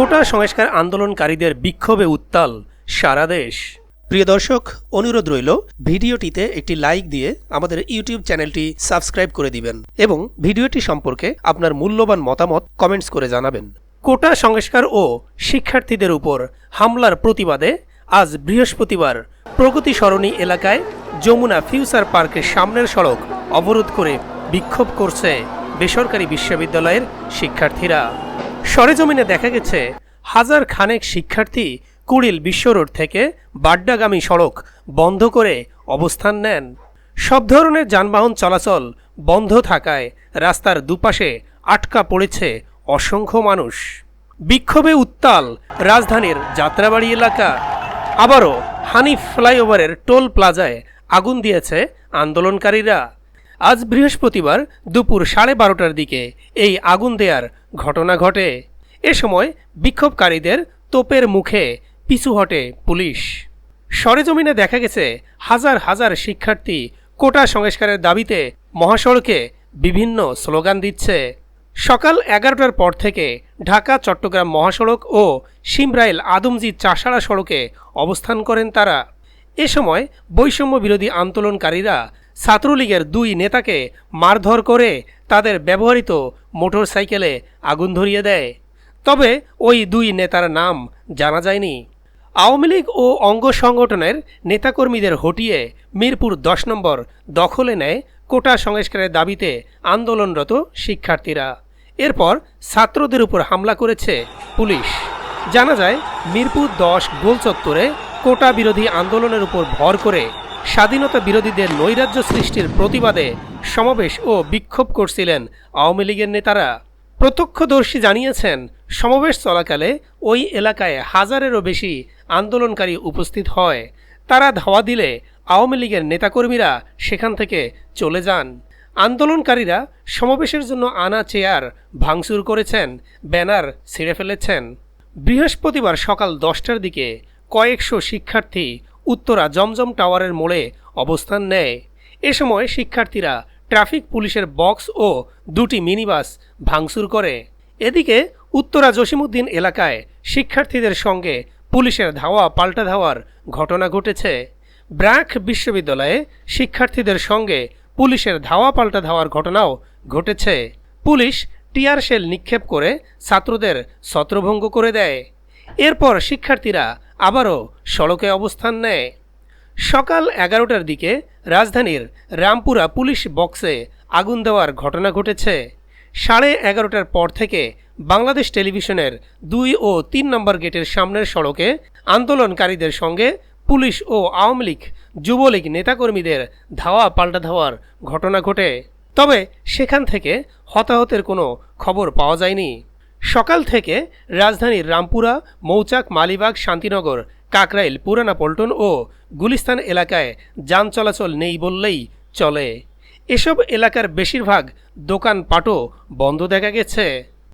কোটা সংস্কার আন্দোলনকারীদের বিক্ষোভে উত্তাল সারা দেশ। প্রিয় দর্শক, অনুরোধ রইল ভিডিওটিতে একটি লাইক দিয়ে আমাদের ইউটিউব চ্যানেলটি সাবস্ক্রাইব করে দিবেন এবং ভিডিওটি সম্পর্কে আপনার মূল্যবান মতামত কমেন্টস করে জানাবেন। কোটা সংস্কার ও শিক্ষার্থীদের উপর হামলার প্রতিবাদে আজ বৃহস্পতিবার প্রগতি সরণি এলাকায় যমুনা ফিউচার পার্কের সামনের সড়ক অবরোধ করে বিক্ষোভ করছে বেসরকারি বিশ্ববিদ্যালয়ের শিক্ষার্থীরা। সরেজমিনে দেখা গেছে হাজার খানেক শিক্ষার্থী কুড়িল বিশ্ব রোড থেকে বাড্ডাগামী সড়ক বন্ধ করে অবস্থান নেন। সব ধরনের যানবাহন চলাচল বন্ধ থাকায় রাস্তার দুপাশে আটকা পড়েছে অসংখ্য মানুষ। বিক্ষোভে উত্তাল রাজধানীর যাত্রাবাড়ি এলাকা। আবারও হানিফ ফ্লাইওভারের টোল প্লাজায় আগুন দিয়েছে আন্দোলনকারীরা। আজ বৃহস্পতিবার দুপুর 12:30টার দিকে এই আগুন দেয়ার ঘটনা ঘটে। এ সময় বিক্ষোভকারীদের তোপের মুখে পিছু হটে পুলিশ। সরেজমিনে দেখা গেছে হাজার হাজার শিক্ষার্থী কোটা সংস্কারের দাবিতে মহাসড়কে বিভিন্ন স্লোগান দিচ্ছে। সকাল 11টার পর থেকে ঢাকা চট্টগ্রাম মহাসড়ক ও শিমরাইল আদমজি চাষাড়া সড়কে অবস্থান করেন তারা। এ সময় বৈষম্য বিরোধী আন্দোলনকারীরা ছাত্রলীগের 2 নেতাকে মারধর করে তাদের ব্যবহৃত মোটরসাইকেলে আগুন ধরিয়ে দেয়। তবে ওই 2 নেতার নাম জানা যায়নি। আওয়ামী লীগ ও অঙ্গ সংগঠনের নেতাকর্মীদের হটিয়ে মিরপুর 10 নম্বর দখলে নেয় কোটা সংস্কারের দাবিতে আন্দোলনরত শিক্ষার্থীরা। এরপর ছাত্রদের উপর হামলা করেছে পুলিশ। জানা যায় মিরপুর 10 গোল চত্বরে কোটা বিরোধী আন্দোলনের উপর ভর করে স্বাধীনতা বিরোধীদের নৈরাজ্য সৃষ্টির প্রতিবাদে সমাবেশ ও বিক্ষোভ করছিলেন আওয়ামী লীগের নেতারা। প্রত্যক্ষদর্শী জানিয়েছেন সমাবেশ চলাকালে ওই এলাকায় হাজারেরও বেশি আন্দোলনকারী উপস্থিত হয়। তারা ধাওয়া দিলে আওয়ামী লীগের নেতাকর্মীরা সেখান থেকে চলে যান। আন্দোলনকারীরা সমাবেশের জন্য আনা চেয়ার ভাঙচুর করেছেন, ব্যানার ছিঁড়ে ফেলেছেন। বৃহস্পতিবার সকাল 10টার দিকে কয়েকশো শিক্ষার্থী উত্তরা জমজম টাওয়ারের মোড়ে অবস্থান নেয়। এ সময় শিক্ষার্থীরা ট্রাফিক পুলিশের বক্স ও 2টি মিনিবাস ভাঙচুর করে। এদিকে উত্তরা জসিমউদ্দিন এলাকায় শিক্ষার্থীদের সঙ্গে পুলিশের ধাওয়া পাল্টা ধাওয়ার ঘটনা ঘটেছে। ব্র্যাক বিশ্ববিদ্যালয়ে শিক্ষার্থীদের সঙ্গে পুলিশের ধাওয়া পাল্টা ধাওয়ার ঘটনাও ঘটেছে। পুলিশ টিয়ার শেল নিক্ষেপ করে ছাত্রদের ছত্রভঙ্গ করে দেয়। এরপর শিক্ষার্থীরা আবারও সড়কে অবস্থান নেয়। সকাল 11টার দিকে রাজধানীর রামপুরা পুলিশ বক্সে আগুন দেওয়ার ঘটনা ঘটেছে। 11:30টার পর থেকে বাংলাদেশ টেলিভিশনের 2 ও 3 নম্বর গেটের সামনের সড়কে আন্দোলনকারীদের সঙ্গে পুলিশ ও আওয়ামী লীগ যুবলীগ নেতাকর্মীদের ধাওয়া পাল্টা ধাওয়ার ঘটনা ঘটে। তবে সেখান থেকে হতাহতের কোনো খবর পাওয়া যায়নি। সকাল থেকে রাজধানীর রামপুরা, মৌচাক, মালিবাগ, শান্তিনগর, কাকরাইল, পুরানা পল্টন ও গুলিস্তান এলাকায় যান চলাচল নেই বললেই চলে। এসব এলাকার বেশিরভাগ দোকানপাটও বন্ধ দেখা গেছে।